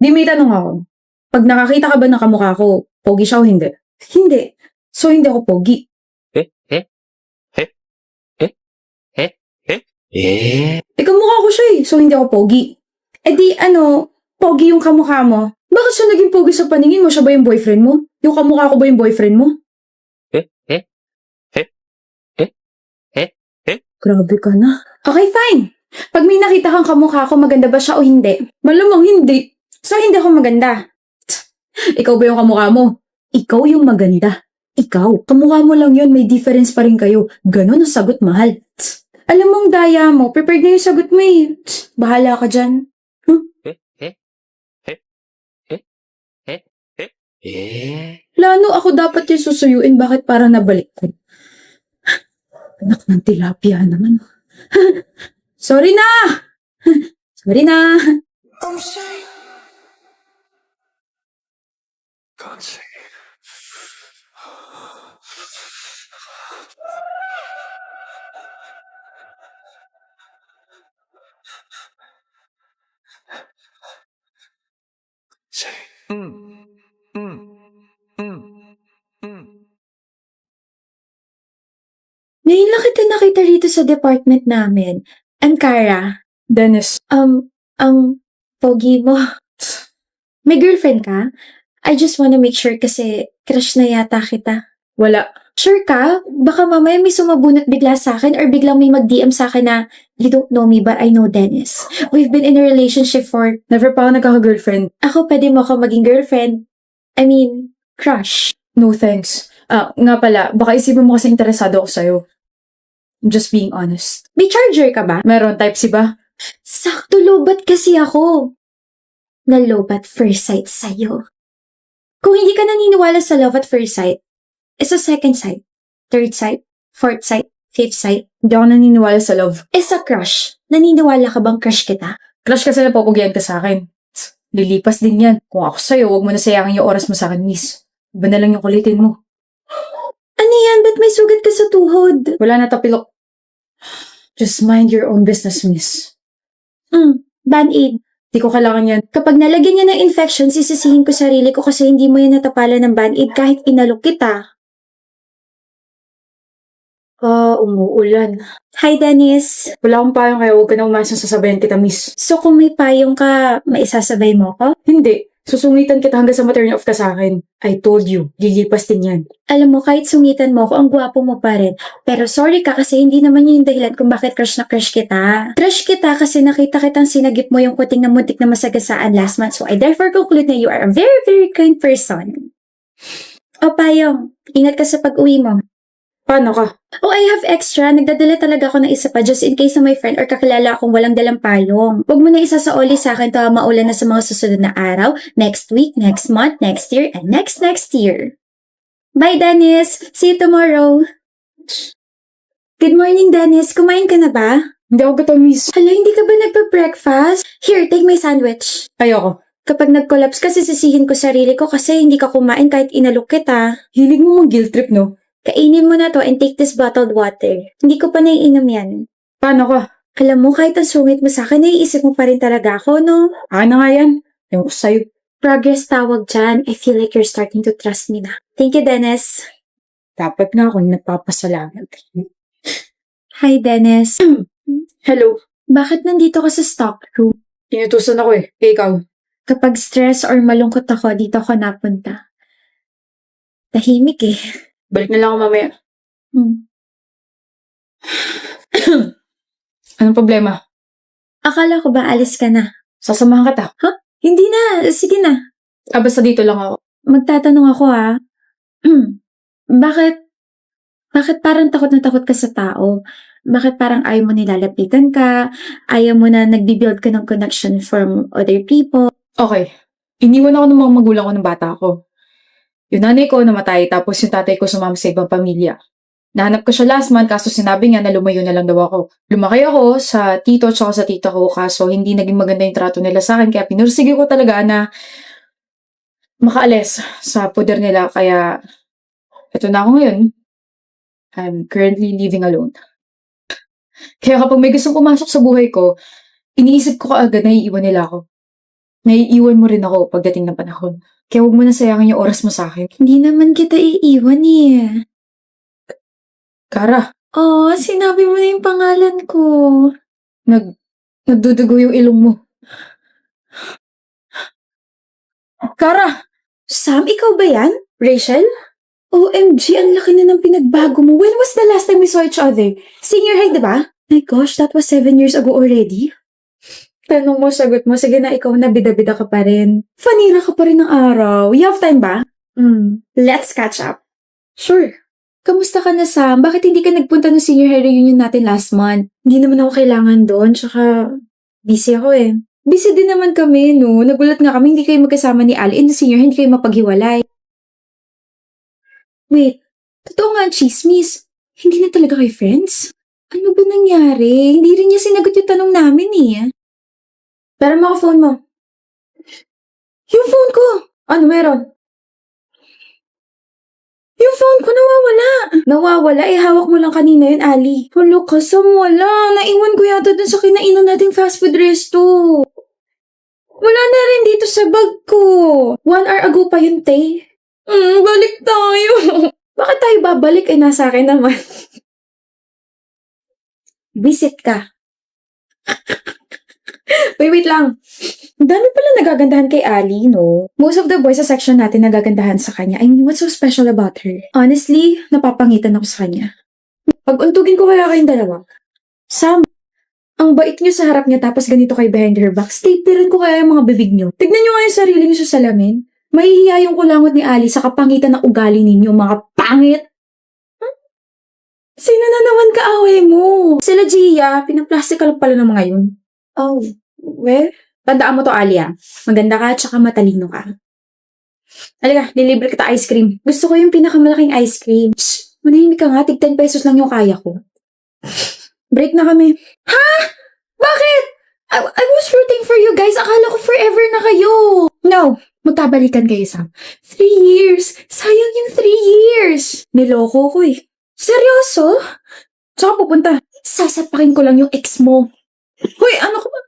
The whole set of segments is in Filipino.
Di may tanong ako. Pag nakakita ka ba ng kamukha ko, pogi siya o hindi? Hindi. So hindi ako pogi. Eh? Eh? Eh? Eh? Eh? Eh? Eh? Eh kamukha ko siya eh, so hindi ako pogi. Eh di pogi yung kamukha mo. Bakit siya naging pogi sa paningin mo? Siya ba yung boyfriend mo? Yung kamukha ko ba yung boyfriend mo? Eh? Eh? Eh? Eh? Eh? Eh? Grabe ka na. Okay, fine. Pag may nakita kang kamukha ko, maganda ba siya o hindi? Malamang hindi. So hindi ako maganda. Ikaw ba yung kamukha mo? Ikaw yung maganda. Ikaw. Kamukha mo lang yun, may difference pa rin kayo. Ganon ang sagot, mahal. Alam mong daya mo, prepared na yung sagot mo eh. Bahala ka dyan. Eh? Eh? Eh? Eh? Eh? Eh? Eh? Lano ako dapat yung susuyuin, bakit parang nabalik ko? Anak ng tilapia naman. Sorry na! Sorry na! I'm saying God save. Say. Mm. Mm. Mm. Mm. Ngayon lang kita nakita rito sa department namin. I'm Kara. Dennis. Ang pogi mo. May girlfriend ka? I just wanna make sure kasi crush na yata kita. Wala. Sure ka? Baka mamaya may sumabunot bigla sa akin or biglang may mag-DM sa akin na you don't know me but I know Dennis. We've been in a relationship for... Never pa ako nagkaka-girlfriend. Ako pwede mo ako maging girlfriend. I mean, crush. No thanks. Nga pala, baka isipin mo kasi interesado ako sa'yo. I'm just being honest. May charger ka ba? Meron, Type-C ba? Sakto lobat kasi ako. Na-lobat first sight sa'yo. Kung hindi ka naniniwala sa love at first sight, sa second sight, third sight, fourth sight, fifth sight. Hindi ako naniniwala sa love. Sa crush, naniniwala ka bang crush kita? Crush kasi napapugian ka sa akin. Lilipas din yan. Kung ako sa'yo, huwag mo na sayangin yung oras mo sa akin, miss. Iba na lang yung kulitin mo. Ano yan? Ba't may sugat ka sa tuhod? Wala na tapilok. Just mind your own business, miss. Band-aid. Di ko kailangan yan. Kapag nalagyan niya ng infection, sisisihin ko sarili ko kasi hindi mo yan natapalan ng band-aid kahit inalok kita. Umuulan. Hi, Dennis. Wala akong payong kaya huwag ka na umasang sasabayan kita, miss. So kung may payong ka, maisasabay mo ko? Hindi. Susungitan kita hanggang sa ma-turn off ka sa akin. I told you, lilipas din yan. Alam mo, kahit sungitan mo ako, ang gwapo mo pa rin. Pero sorry ka kasi hindi naman yun yung dahilan kung bakit crush na crush kita. Crush kita kasi nakita kitang sinagip mo yung kuting na muntik na masagasaan last month. So I therefore conclude na you are a very, very kind person. O payong, ingat ka sa pag-uwi mo. Paano ka? Oh, I have extra. Nagdadala talaga ako ng isa pa just in case na may friend or kakilala akong walang dalang payong. Huwag mo na isa sa oli sa akin to maulan na sa mga susunod na araw, next week, next month, next year, and next year. Bye, Dennis! See you tomorrow! Good morning, Dennis. Kumain ka na ba? Hindi ako gutom, miss. Hala, hindi ka ba nagpa-breakfast? Here, take my sandwich. Ayoko. Kapag nag-collapse kasi sisihin ko sarili ko kasi hindi ka kumain kahit inalok kita. Hilig mo mong guilt trip, no? Kainin mo na to and take this bottled water. Hindi ko pa naiinom yan. Paano ka? Alam mo, kahit ang sungit mo sa akin, naiisip mo pa rin talaga ako, no? Ano nga yan? Ewan ko sa'yo. Progress tawag dyan. I feel like you're starting to trust me na. Thank you, Dennis. Dapat nga akong nagpapasalamat. Hi, Dennis. Hello. Bakit nandito ka sa stock room? Inutusan ako eh. Ikaw? Kapag stress or malungkot ako, dito ako napunta. Tahimik eh. Balik na lang ako mamaya. Anong problema? Akala ko ba alis ka na? Sasamahan kita. Ha? Hindi na. Sige na. Basta dito lang ako. Magtatanong ako Bakit parang takot na takot ka sa tao? Bakit parang ayaw mo nilalapitan ka? Ayaw mo na nagbibuild ka ng connection from other people? Okay. Iniwan ako ng mga magulang ko ng bata ko. Yung nanay ko namatay, tapos yung tatay ko sumama sa ibang pamilya. Nahanap ko siya last month, kaso sinabi niya na lumayo na lang daw ako. Lumaki ako sa tito at sa tita ko, kaso hindi naging maganda yung trato nila sa akin, kaya pinursige ko talaga na makaalis sa poder nila, kaya eto na ako ngayon. I'm currently living alone. Kaya kapag may gustong pumasok sa buhay ko, iniisip ko kaagad na iiwan nila ako. Naiiwan mo rin ako pagdating ng panahon. Kaya huwag mo na sayangin yung oras mo sa akin. Hindi naman kita iiwan eh. Kara. Oh, sinabi mo na yung pangalan ko. Nagdudugo yung ilong mo. Kara! Sam, ikaw ba yan? Rachel? OMG, ang laki na ng pinagbago mo. When was the last time we saw each other? Senior high, diba? My gosh, that was 7 years ago already. Tanong mo, sagot mo. Sige na, ikaw na bida-bida ka pa rin. Fanira ka pa rin ng araw. You have time ba? Let's catch up. Sure. Kamusta ka na, Sam? Bakit hindi ka nagpunta ng senior high reunion natin last month? Hindi naman ako kailangan doon, tsaka busy ako eh. Busy din naman kami, no? Nagulat nga kami hindi kayo magkasama ni Ali and the senior, hindi kayo mapaghiwalay. Wait, totoo nga ang chismis. Hindi na talaga kayo friends? Ano ba nangyari? Hindi rin niya sinagot yung tanong namin eh. Pero mo phone mo. Yung phone ko! Ano meron? Yung phone ko nawawala. Nawawala? Eh, hawak mo lang kanina yun, Ali. Hulo ka, Sam, wala. Naiwan ko yata dun sa kinainan nating fast food resto. Wala na rin dito sa bag ko. 1 hour ago pa yun, te. Balik tayo. Bakit tayo babalik? Eh, nasa akin naman. Visit ka. Wait lang. Ang dami pala nagagandahan kay Ali, no? Most of the boys sa section natin nagagandahan sa kanya. I mean, what's so special about her? Honestly, napapangitan ako sa kanya. Pag-untugin ko kaya kayong dalawa. Sam, ang bait niyo sa harap niya tapos ganito kay behind her back. Staperin ko kaya yung mga bibig niyo. Tignan niyo nga yung sarili niyo sa salamin. Mahihiya yung kulangot ni Ali sa kapangitan ng ugali ninyo, mga pangit. Sino na naman kaaway mo? Sila Gia, pinaplastikal pala ng mga yun. Oh, well, tandaan mo to, Alia. Maganda ka, tsaka matalino ka. Halika, lilibre kita ice cream. Gusto ko yung pinakamalaking ice cream. Shh, manahimik ka nga, tig 10 pesos lang yung kaya ko. Break na kami. Ha? Bakit? I was rooting for you guys. Akala ko forever na kayo. No, magkabalikan kayo, Sam. 3 years. Sayang yung 3 years. Niloko ko eh. Seryoso? Saan ka pupunta? Sasapakin ko lang yung ex mo. Hoy, ano ka ba?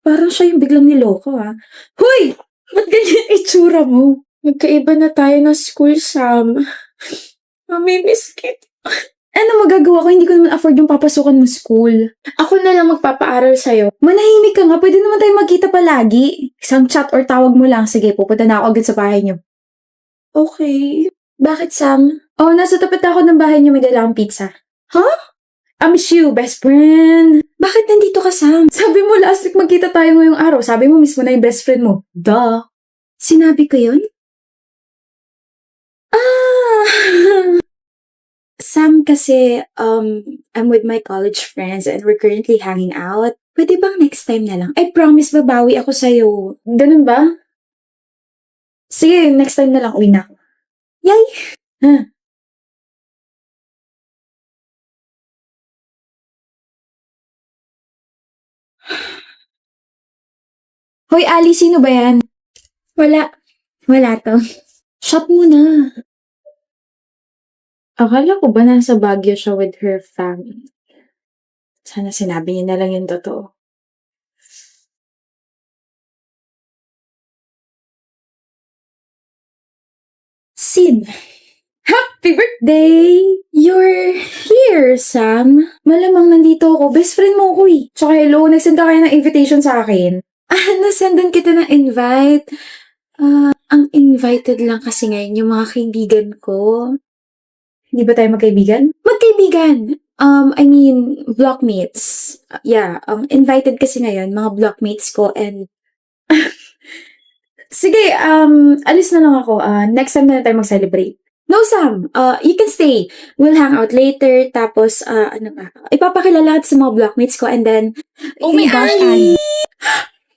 Parang siya yung biglang niloko, ah. Hoy! Ba't ganyan itsura mo? Magkaiba na tayo ng school, Sam. Mamimiss kita. Ano magagawa ko? Hindi ko naman afford yung papasukan mo school. Ako na lang magpapaaral sa'yo. Manahimik ka nga. Pwede naman tayo magkita palagi. Isang chat or tawag mo lang. Sige, pupunta na ako agad sa bahay niyo. Okay. Bakit, Sam? Oh, nasa tapat ako ng bahay niyo. May dalang pizza. Huh? I miss you, best friend. Bakit nandito ka, Sam? Sabi mo last week magkita tayo ngayong araw. Sabi mo mismo na yung best friend mo. Duh. Sinabi ko yun? Ah! Sam, kasi, I'm with my college friends and we're currently hanging out. Pwede bang next time na lang? I promise babawi ako sa'yo. Ganun ba? Sige, next time na lang. Uwi na ako. Yay! Huh. Hoy, Ali, sino ba yan? Wala. Wala to. Shut mo na. Akala ko ba nasa Baguio siya with her family? Sana sinabi niya na lang yung totoo. Sin! Happy birthday! You're here, Sam. Malamang nandito ako. Best friend mo ako eh. Tsaka hello, nagsend ka kaya ng invitation sa akin. Nasendan kita ng invite. Ang invited lang kasi ngayon yung mga kaibigan ko. Hindi ba tayo magkaibigan? Magkaibigan! I mean, blockmates. Yeah, invited kasi ngayon, mga blockmates ko and... Sige, alis na lang ako. Next time na lang tayo mag-celebrate. No, Sam. You can stay. We'll hang out later. Tapos, ano ba? Ipapakilala sa mga blockmates ko and then... Oh my gosh, Ali.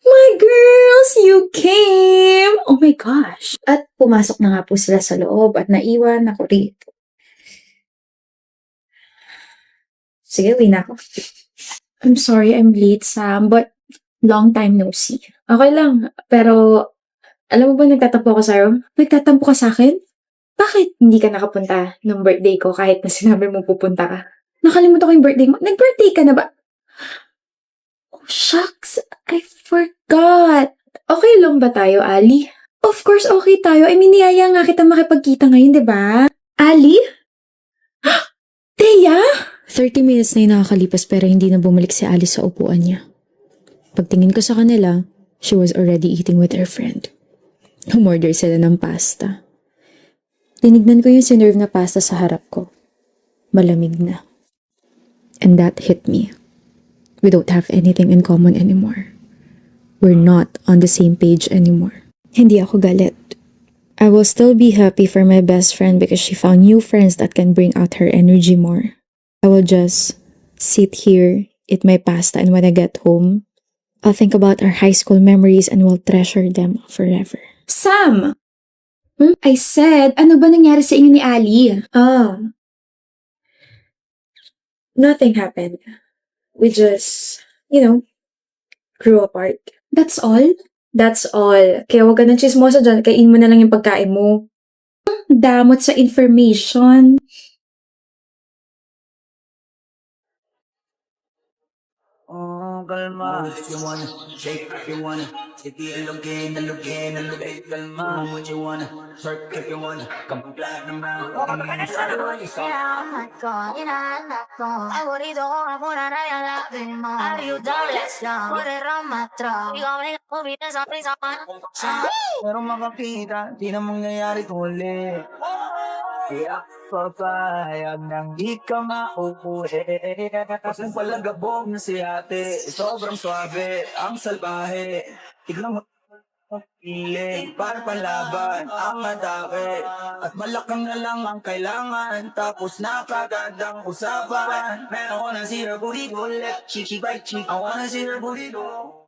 My girls, you came! Oh my gosh. At pumasok na nga po sila sa loob at naiwan ako rito. Sige, uwi na ako. I'm sorry I'm late, Sam, but long time no see. Okay lang, pero alam mo ba nagtatampo ako sa'yo? Nagtatampo ka sa'kin? Bakit hindi ka nakapunta nung birthday ko kahit na sinabi mo pupunta ka? Nakalimutan ko yung birthday mo. Nag-birthday ka na ba? Oh, shucks. I forgot. Okay lang ba tayo, Ali? Of course, okay tayo. I mean, niyaya nga kita makipagkita ngayon, di ba? Ali? Teya? 30 minutes na yung nakakalipas pero hindi na bumalik si Alice sa upuan niya. Pagtingin ko sa kanila, she was already eating with her friend. Umorder sila ng pasta. Tinignan ko yung sinerve na pasta sa harap ko. Malamig na. And that hit me. We don't have anything in common anymore. We're not on the same page anymore. Hindi ako galit. I will still be happy for my best friend because she found new friends that can bring out her energy more. I will just sit here, eat my pasta, and when I get home, I'll think about our high school memories and will treasure them forever. Sam! I said, ano ba nangyari sa inyo ni Ali? Nothing happened. We just, grew apart. That's all? That's all. Kaya huwag ka ng chismosa dyan, kain mo na lang yung pagkain mo. Damot sa information. Oh, calma. If you wanna shake, if you wanna take it again and again and again. Calma, what you wanna work if you wanna come back now. Favorito con alguna raya en la firma. Ayúdale, por el ramatro. Digo, ubita esa prisa, Pero makakita, di na mangyayari ko ulit. Kaya papayag nang di ka maupuhi. Kasi palagabog na si ate, sobrang swabe, ang salbahe. Tignan mo piling para panlaban ang atake. At malakang na lang ang kailangan, tapos napagandang usapan. Man, I wanna see her booty go left, cheeky by cheek. I wanna see her booty go.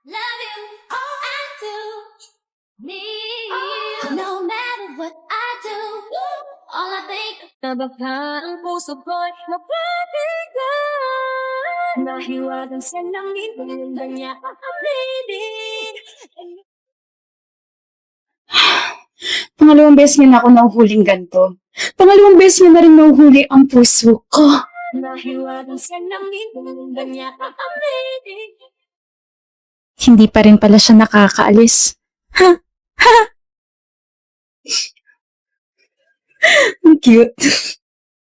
Love you, oh I do. Me, no matter what I do, all I think nabakaan ang puso ko'y mapatigan. Nahiwagan sa langit, ganda niya ang bleeding. Pangalawang beses niya na ako nahuhuling ganito. Pangalawang beses niya na rin nahuhuli ang puso ko. Nahiwagan sa langit, ganda niya ang bleeding. Hindi pa rin pala siya nakakaalis. Ha? Ha? Ang cute.